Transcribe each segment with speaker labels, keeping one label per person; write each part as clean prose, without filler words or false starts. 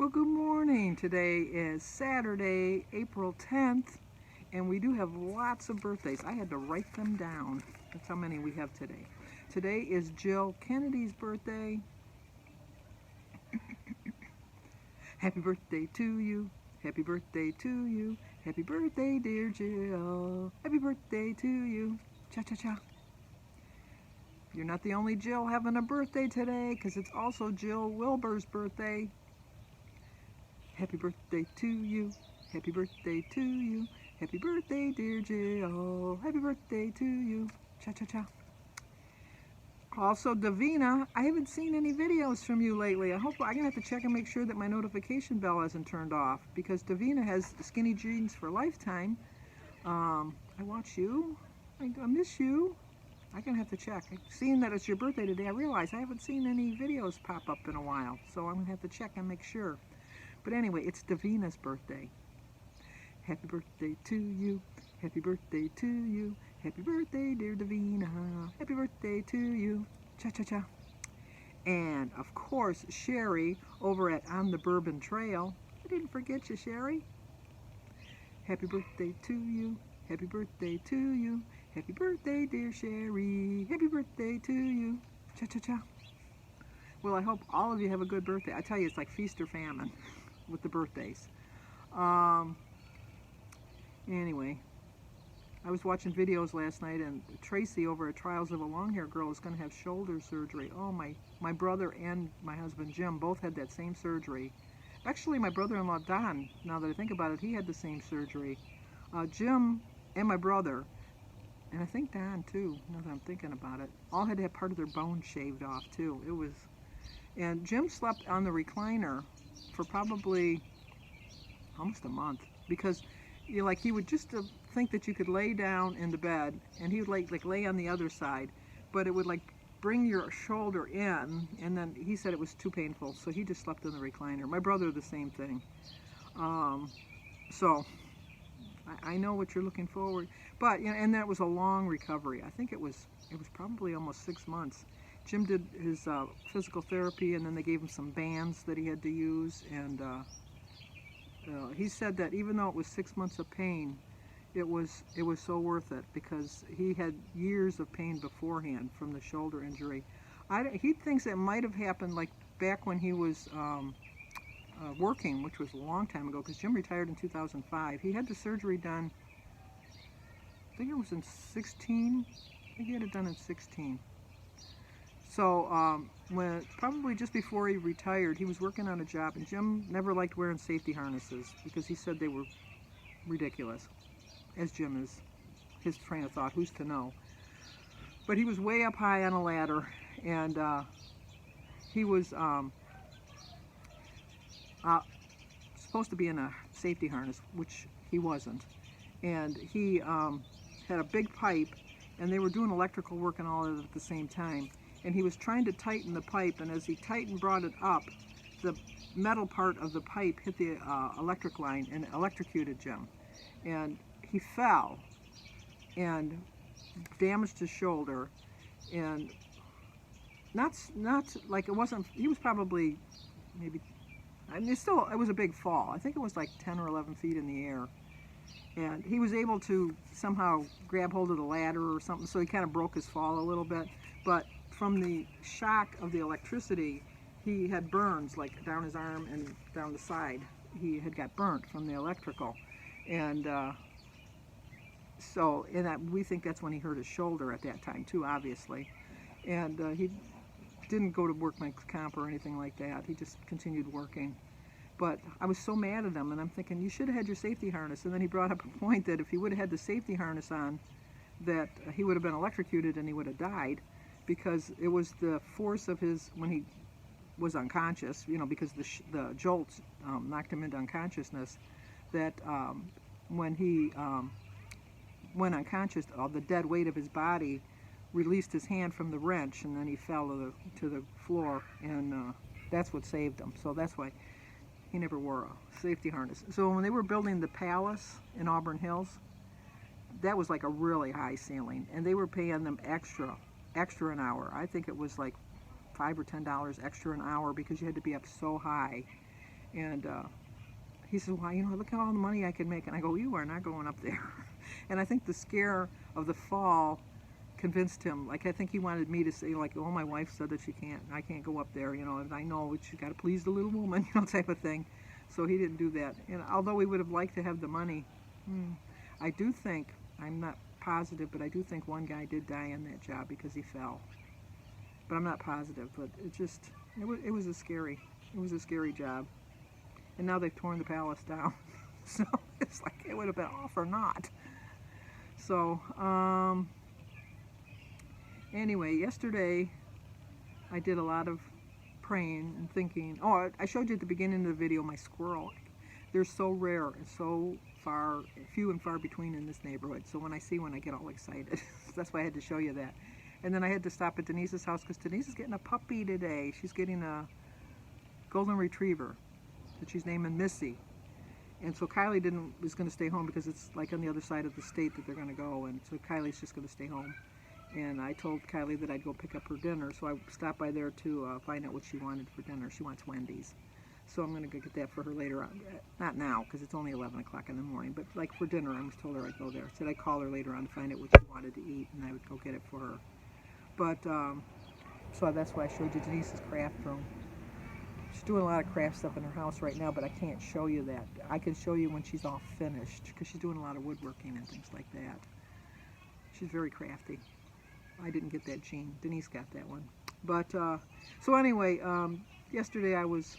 Speaker 1: Well, good morning. Today is Saturday, April 10th, and we do have lots of birthdays. I had to write them down. That's how many we have today. Today is Jill Kennedy's birthday. Happy birthday to you. Happy birthday to you. Happy birthday, dear Jill. Happy birthday to you. Cha-cha-cha. You're not the only Jill having a birthday today, because it's also Jill Wilbur's birthday. Happy birthday to you. Happy birthday to you. Happy birthday, dear Jill. Happy birthday to you. Cha-cha-cha. Also, Davina, I haven't seen any videos from you lately. I'm going to have to check and make sure that my notification bell hasn't turned off, because Davina has Skinny Jeans for Lifetime. I watch you. I miss you. I'm going to have to check. Seeing that it's your birthday today, I realize I haven't seen any videos pop up in a while, so I'm going to have to check and make sure. But anyway, it's Davina's birthday. Happy birthday to you. Happy birthday to you. Happy birthday, dear Davina. Happy birthday to you. Cha-cha-cha. And, of course, Sherry over at On the Bourbon Trail. I didn't forget you, Sherry. Happy birthday to you. Happy birthday to you. Happy birthday, dear Sherry. Happy birthday to you. Cha-cha-cha. Well, I hope all of you have a good birthday. I tell you, it's like feast or famine with the birthdays. Anyway, I was watching videos last night, and Tracy over at Trials of a Long-Hair Girl is going to have shoulder surgery. Oh, my brother and my husband Jim both had that same surgery. Actually, my brother-in-law Don, now that I think about it, he had the same surgery. Jim and my brother, and I think Don too, now that I'm thinking about it, all had to have part of their bone shaved off too. It was, and Jim slept on the recliner for probably almost a month, because he would just think that you could lay down in the bed, and he would lay on the other side, but it would bring your shoulder in, and then he said it was too painful, so he just slept in the recliner. My brother, the same thing. So I know what you're looking forward, but and that was a long recovery. I think it was probably almost 6 months. Jim did his physical therapy, and then they gave him some bands that he had to use, and he said that even though it was 6 months of pain, it was so worth it, because he had years of pain beforehand from the shoulder injury. He thinks it might have happened back when he was working, which was a long time ago, because Jim retired in 2005. He had the surgery done, I think it was in 16. I think he had it done in 16. So probably just before he retired, he was working on a job, and Jim never liked wearing safety harnesses because he said they were ridiculous, as Jim is, his train of thought, who's to know. But he was way up high on a ladder, and he was supposed to be in a safety harness, which he wasn't. And he had a big pipe, and they were doing electrical work and all of it at the same time. And he was trying to tighten the pipe, and as he brought it up, the metal part of the pipe hit the electric line and electrocuted Jim. And he fell and damaged his shoulder, and not like it wasn't, he was probably maybe, I mean, it was a big fall. I think it was like 10 or 11 feet in the air. And he was able to somehow grab hold of the ladder or something, so he kind of broke his fall a little bit. But from the shock of the electricity, he had burns down his arm and down the side. He had got burnt from the electrical. And we think that's when he hurt his shoulder at that time too, obviously. And he didn't go to workman's comp or anything like that. He just continued working. But I was so mad at him, and I'm thinking, you should have had your safety harness. And then he brought up a point that if he would have had the safety harness on, that he would have been electrocuted and he would have died, because it was the force of when he was unconscious, because the jolts knocked him into unconsciousness, that when he went unconscious, the dead weight of his body released his hand from the wrench, and then he fell to the floor, and that's what saved him. So that's why he never wore a safety harness. So when they were building the Palace in Auburn Hills, that was like a really high ceiling, and they were paying them extra an hour. I think it was like $5 or $10 extra an hour, because you had to be up so high. And he said, well, you know, look at all the money I can make. And I go, you are not going up there. And I think the scare of the fall convinced him. Like, I think he wanted me to say, like, oh, my wife said that I can't go up there, you know, and I know you got to please the little woman, you know, type of thing. So he didn't do that. And although we would have liked to have the money, I do think, I'm not positive, but I do think one guy did die in that job because he fell. But I'm not positive. But it was a scary job. And now they've torn the palace down. So it's like it would have been off or not. So anyway, yesterday I did a lot of praying and thinking. Oh, I showed you at the beginning of the video my squirrel. They're so rare and so few and far between in this neighborhood. So when I see one, I get all excited. That's why I had to show you that. And then I had to stop at Denise's house because Denise is getting a puppy today. She's getting a golden retriever that she's naming Missy. And so Kylie was going to stay home because it's like on the other side of the state that they're going to go. And so Kylie's just going to stay home. And I told Kylie that I'd go pick up her dinner. So I stopped by there to find out what she wanted for dinner. She wants Wendy's. So I'm going to go get that for her later on. Not now, because it's only 11 o'clock in the morning, but like for dinner, I told her I'd go there. I said I'd call her later on to find out what she wanted to eat, and I would go get it for her. But, so that's why I showed you Denise's craft room. She's doing a lot of craft stuff in her house right now, but I can't show you that. I can show you when she's all finished, because she's doing a lot of woodworking and things like that. She's very crafty. I didn't get that gene. Denise got that one. But, so anyway, yesterday I was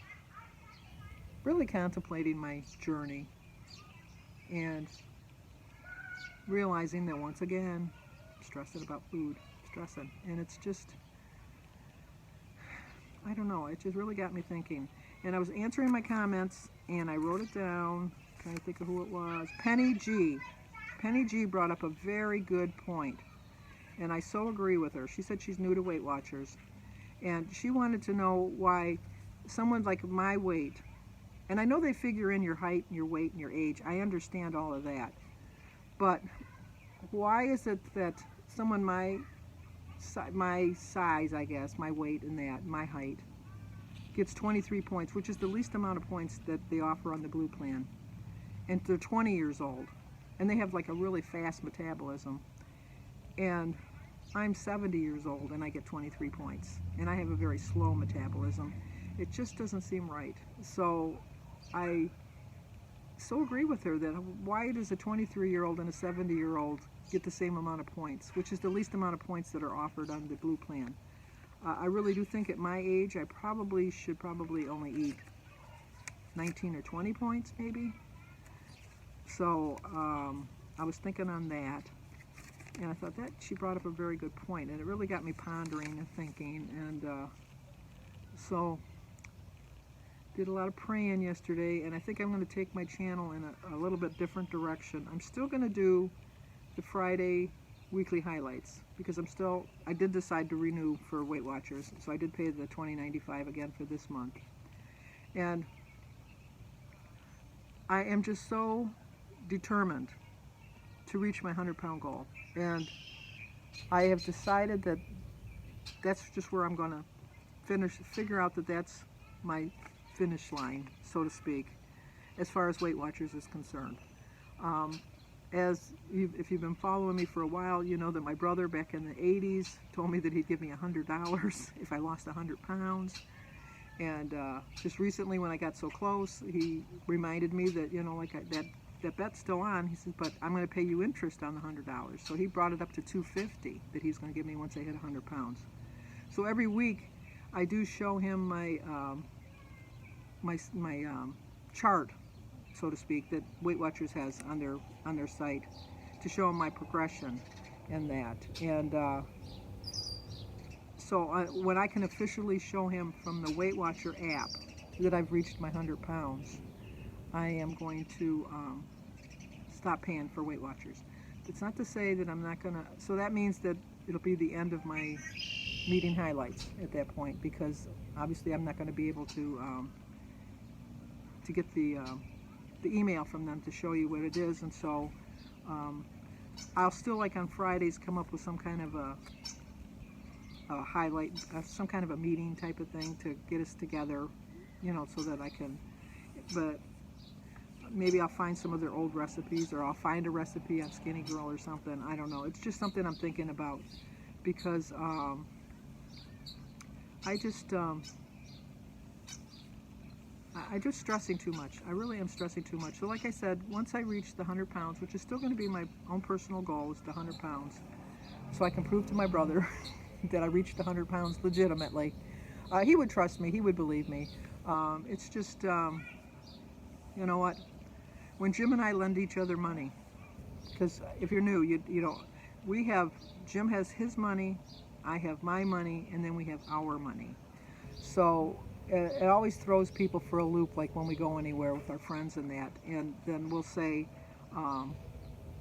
Speaker 1: really contemplating my journey and realizing that once again, stressing about food, and it's just, I don't know, it just really got me thinking. And I was answering my comments and I wrote it down, trying to think of who it was. Penny G brought up a very good point, and I so agree with her. She said she's new to Weight Watchers, and she wanted to know why someone like my weight, and I know they figure in your height and your weight and your age, I understand all of that, but why is it that someone my size, I guess, my weight and that, my height, gets 23 points, which is the least amount of points that they offer on the blue plan, and they're 20 years old, and they have like a really fast metabolism, and I'm 70 years old and I get 23 points, and I have a very slow metabolism. It just doesn't seem right. So I so agree with her that why does a 23-year-old and a 70-year-old get the same amount of points, which is the least amount of points that are offered on the blue plan. I really do think at my age I should probably only eat 19 or 20 points maybe. So I was thinking on that, and I thought that she brought up a very good point, and it really got me pondering and thinking, and so did a lot of praying yesterday, and I think I'm going to take my channel in a little bit different direction. I'm still going to do the Friday weekly highlights because I did decide to renew for Weight Watchers, so I did pay the $20.95 again for this month. And I am just so determined to reach my 100-pound goal, and I have decided that that's just where I'm going to figure out that that's my finish line, so to speak, as far as Weight Watchers is concerned. If you've been following me for a while, you know that my brother back in the 80s told me that he'd give me $100 if I lost 100 pounds. And just recently when I got so close, he reminded me that, you know, like that bet's still on. He says, but I'm going to pay you interest on the $100. So he brought it up to $250 that he's going to give me once I hit 100 pounds. So every week I do show him my chart, so to speak, that Weight Watchers has on their site to show him my progression and that. And so when I can officially show him from the Weight Watcher app that I've reached my 100 pounds, I am going to stop paying for Weight Watchers. It's not to say that I'm not going to, so that means that it'll be the end of my meeting highlights at that point, because obviously I'm not going to be able to get the email from them to show you what it is. And so I'll still, like on Fridays, come up with some kind of a highlight, some kind of a meeting type of thing to get us together, you know, so that I can but maybe I'll find some of their old recipes, or I'll find a recipe on Skinny Girl or something. I don't know. It's just something I'm thinking about, because I just stressing too much. I really am stressing too much. So like I said, once I reach the 100 pounds, which is still going to be my own personal goal, is the 100 pounds, so I can prove to my brother that I reached the 100 pounds legitimately. He would trust me. He would believe me. It's just, you know what? When Jim and I lend each other money, because if you're new, you know, Jim has his money, I have my money, and then we have our money. So it always throws people for a loop, like when we go anywhere with our friends and that, and then we'll say,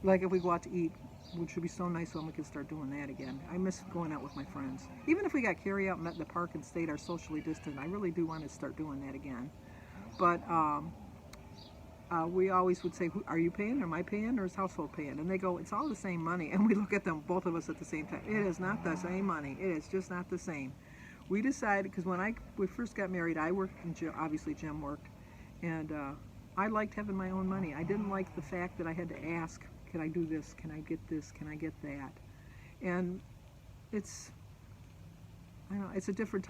Speaker 1: like if we go out to eat, which would be so nice when we could start doing that again. I miss going out with my friends. Even if we got carry out, met in the park, and stayed our socially distant, I really do want to start doing that again. But we always would say, are you paying, or am I paying, or is household paying? And they go, it's all the same money. And we look at them, both of us at the same time. It is not the same money. It is just not the same. We decided, because when we first got married, I worked, and obviously Jim worked, and I liked having my own money. I didn't like the fact that I had to ask, can I do this? Can I get this? Can I get that? And it's, I don't know,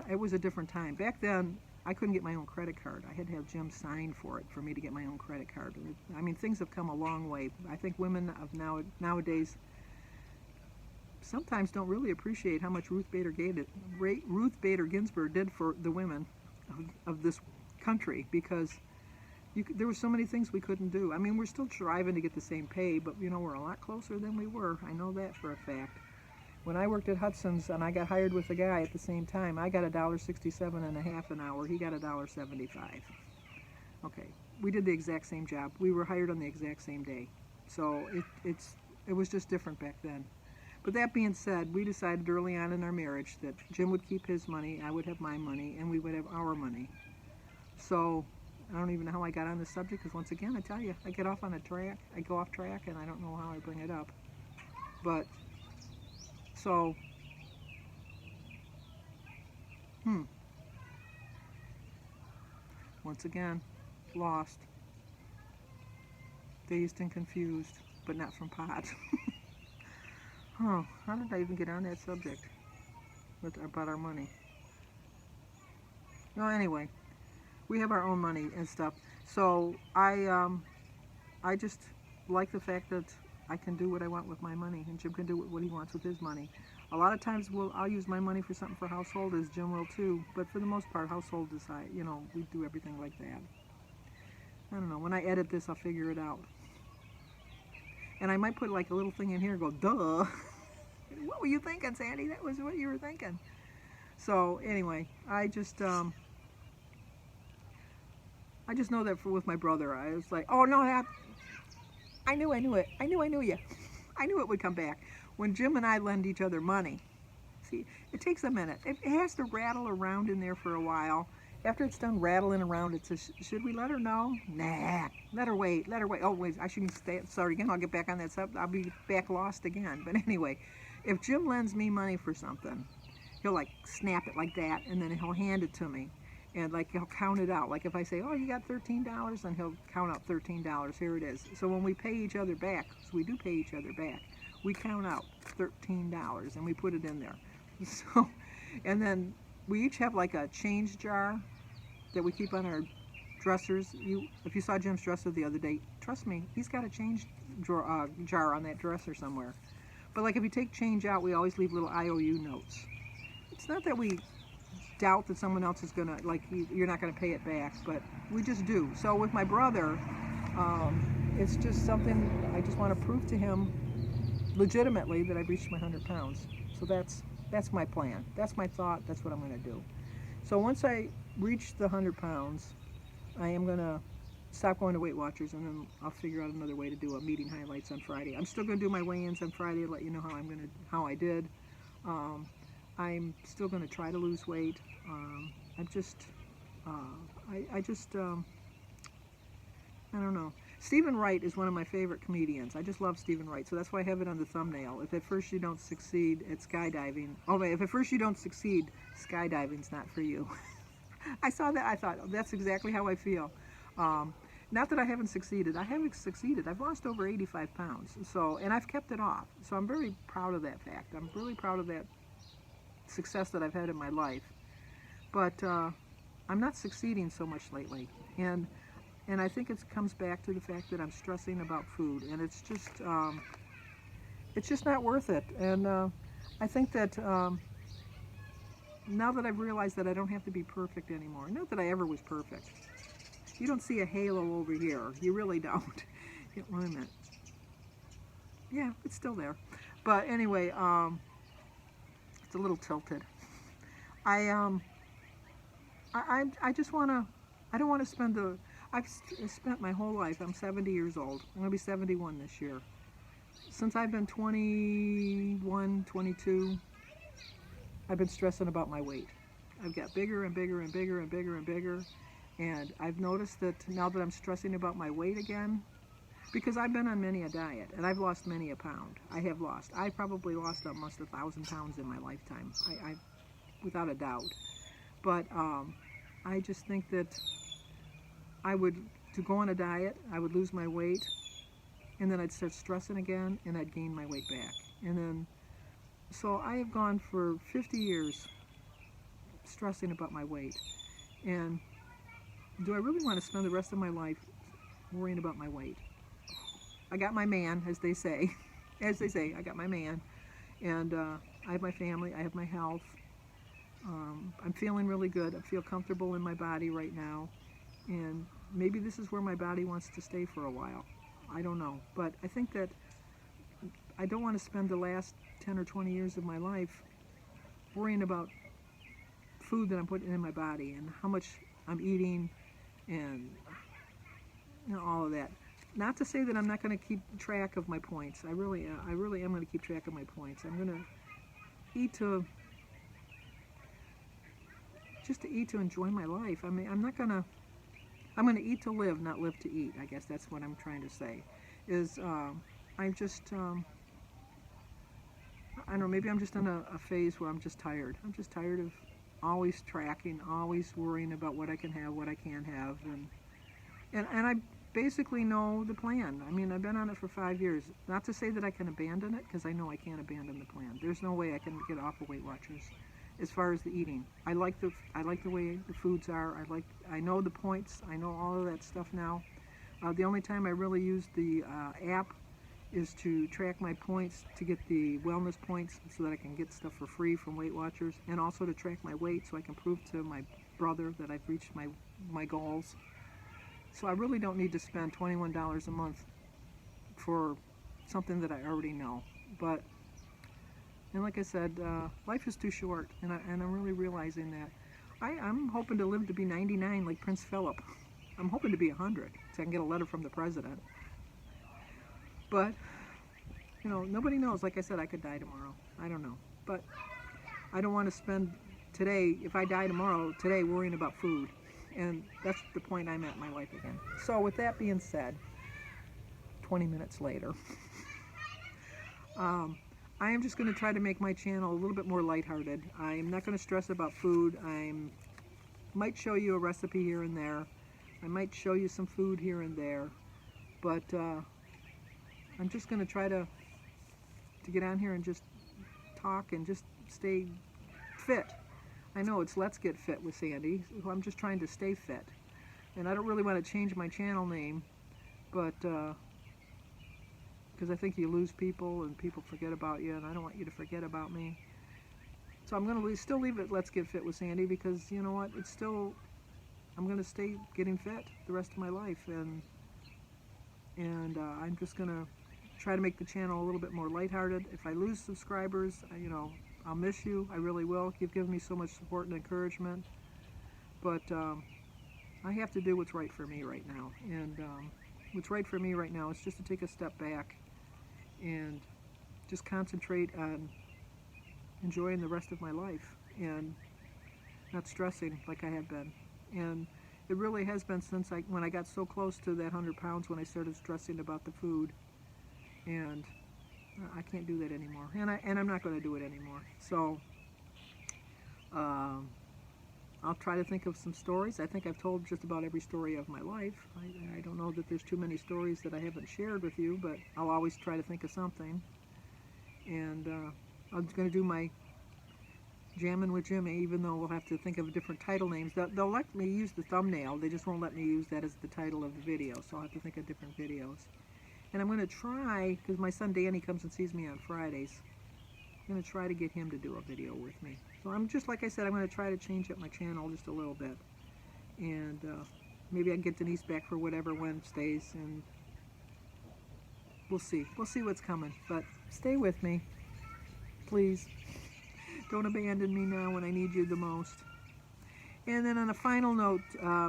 Speaker 1: it was a different time. Back then, I couldn't get my own credit card. I had to have Jim sign for it for me to get my own credit card. I mean, things have come a long way. I think women of nowadays sometimes don't really appreciate how much Ruth Bader Ginsburg did for the women of this country, because there were so many things we couldn't do. I mean, we're still striving to get the same pay, but you know, we're a lot closer than we were. I know that for a fact. When I worked at Hudson's and I got hired with a guy at the same time, I got $1.67.5 an hour. He got $1.75. Okay, we did the exact same job. We were hired on the exact same day. So it was just different back then. But that being said, we decided early on in our marriage that Jim would keep his money, I would have my money, and we would have our money. So I don't even know how I got on this subject, because once again, I tell you, I get off on a track, I go off track, and I don't know how I bring it up. But, so, once again, lost, dazed and confused, but not from pot. Oh, how did I even get on that subject about our money? Well, anyway, we have our own money and stuff. So I just like the fact that I can do what I want with my money, and Jim can do what he wants with his money. A lot of times I'll use my money for something for household, as Jim will too. But for the most part, household decide. You know, we do everything like that. I don't know. When I edit this, I'll figure it out. And I might put like a little thing in here and go, duh. What were you thinking, Sandy? That was what you were thinking. So anyway, I just know that with my brother, I was like, oh no, I knew it. I knew you. I knew it would come back. When Jim and I lend each other money, see, it takes a minute. It has to rattle around in there for a while. After it's done rattling around, it says, should we let her know? Nah, let her wait. Oh, wait, I shouldn't start again. I'll get back on that subject. I'll be back lost again. But anyway, if Jim lends me money for something, he'll like snap it like that, and then he'll hand it to me. And like he'll count it out. Like if I say, oh, you got $13, then he'll count out $13. Here it is. So when we pay each other back, because we do pay each other back, we count out $13 and we put it in there. So, and then we each have like a change jar that we keep on our dressers. If you saw Jim's dresser the other day, trust me, he's got a change jar on that dresser somewhere. But like if you take change out, we always leave little IOU notes. It's not that we doubt that someone else is gonna, like, you're not gonna pay it back, but we just do. So with my brother, it's just something I just want to prove to him legitimately that I've reached my 100 pounds. So that's my plan. That's my thought. That's what I'm gonna do. So once I reach the 100 pounds, I am gonna stop going to Weight Watchers, and then I'll figure out another way to do a meeting highlights on Friday. I'm still gonna do my weigh-ins on Friday to let you know how I did. I'm still going to try to lose weight. I don't know. Stephen Wright is one of my favorite comedians. I just love Stephen Wright, so that's why I have it on the thumbnail. If at first you don't succeed at skydiving, if at first you don't succeed, skydiving's not for you. I saw that, I thought, oh, that's exactly how I feel. Not that I haven't succeeded. I haven't succeeded. I've lost over 85 pounds. So, and I've kept it off. So I'm very proud of that fact. I'm really proud of that success that I've had in my life. But I'm not succeeding so much lately. And I think it comes back to the fact that I'm stressing about food. And it's just not worth it. And I think that now that I've realized that I don't have to be perfect anymore, not that I ever was perfect. You don't see a halo over here. You really don't. Wait a minute. Yeah, it's still there. But anyway, it's a little tilted. I just want to, I don't want to spend I've spent my whole life, I'm 70 years old. I'm going to be 71 this year. Since I've been 21, 22, I've been stressing about my weight. I've got bigger and bigger and bigger and bigger and bigger. And I've noticed that now that I'm stressing about my weight again, because I've been on many a diet and I've lost many a pound. I probably lost almost 1,000 pounds in my lifetime, I without a doubt. But I just think that to go on a diet, I would lose my weight, and then I'd start stressing again, and I'd gain my weight back. And then, so I have gone for 50 years stressing about my weight. And do I really want to spend the rest of my life worrying about my weight? I got my man, as they say. I got my man. And I have my family, I have my health. I'm feeling really good. I feel comfortable in my body right now. And maybe this is where my body wants to stay for a while. I don't know. But I think that I don't want to spend the last 10 or 20 years of my life worrying about food that I'm putting in my body and how much I'm eating and all of that. Not to say that I'm not going to keep track of my points. I really am going to keep track of my points. I'm going to eat to enjoy my life. I mean, I'm going to eat to live, not live to eat. I guess that's what I'm trying to say. I'm just, I don't know, maybe I'm just in a phase where I'm just tired. I'm just tired of always tracking, always worrying about what I can have, what I can't have. And I basically know the plan. I mean, I've been on it for 5 years. Not to say that I can abandon it, because I know I can't abandon the plan. There's no way I can get off of Weight Watchers. As far as the eating, I like the way the foods are. I know the points. I know all of that stuff now. The only time I really use the app is to track my points, to get the wellness points so that I can get stuff for free from Weight Watchers, and also to track my weight so I can prove to my brother that I've reached my goals. So I really don't need to spend $21 a month for something that I already know. But, and like I said, life is too short, and I'm really realizing that. I'm hoping to live to be 99 like Prince Philip. I'm hoping to be 100 so I can get a letter from the president. But, you know, nobody knows. Like I said, I could die tomorrow. I don't know. But I don't want to spend today, if I die tomorrow, today worrying about food. And that's the point I'm at in my life again. So with that being said, 20 minutes later, I am just going to try to make my channel a little bit more lighthearted. I'm not going to stress about food. I might show you a recipe here and there. I might show you some food here and there. But I'm just going to try to get on here and just talk and just stay fit. I know it's Let's Get Fit with Sandy. So I'm just trying to stay fit. And I don't really want to change my channel name, but because I think you lose people and people forget about you, and I don't want you to forget about me. So I'm going to still leave it Let's Get Fit with Sandy, because you know what, it's still, I'm going to stay getting fit the rest of my life, and I'm just going to try to make the channel a little bit more lighthearted. If I lose subscribers, you know, I'll miss you. I really will. You've given me so much support and encouragement. But I have to do what's right for me right now. And what's right for me right now is just to take a step back and just concentrate on enjoying the rest of my life and not stressing like I have been. And it really has been since when I got so close to that 100 pounds when I started stressing about the food. And I can't do that anymore, and I'm not going to do it anymore. So I'll try to think of some stories. I think I've told just about every story of my life. I don't know that there's too many stories that I haven't shared with you, but I'll always try to think of something. And I'm going to do my Jammin' with Jimmy, even though we'll have to think of different title names. They'll let me use the thumbnail. They just won't let me use that as the title of the video, so I'll have to think of different videos. And I'm going to try, because my son Danny comes and sees me on Fridays, I'm going to try to get him to do a video with me. So I'm just, like I said, I'm going to try to change up my channel just a little bit. And maybe I can get Denise back for whatever Wednesdays, and we'll see. We'll see what's coming. But stay with me, please. Don't abandon me now when I need you the most. And then on a final note,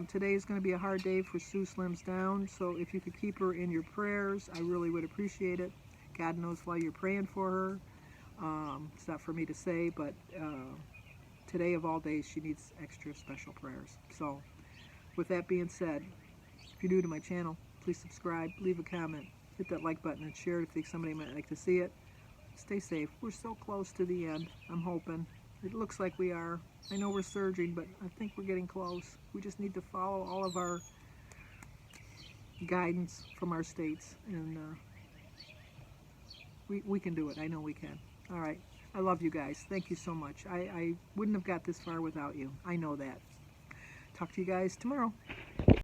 Speaker 1: today is going to be a hard day for Sue Slims Down, so if you could keep her in your prayers, I really would appreciate it. God knows why you're praying for her. It's not for me to say, but today of all days, she needs extra special prayers. So with that being said, if you're new to my channel, please subscribe, leave a comment, hit that like button, and share it if you think somebody might like to see it. Stay safe. We're so close to the end, I'm hoping. It looks like we are. I know we're surging, but I think we're getting close. We just need to follow all of our guidance from our states, and we can do it. I know we can. All right. I love you guys. Thank you so much. I wouldn't have got this far without you. I know that. Talk to you guys tomorrow.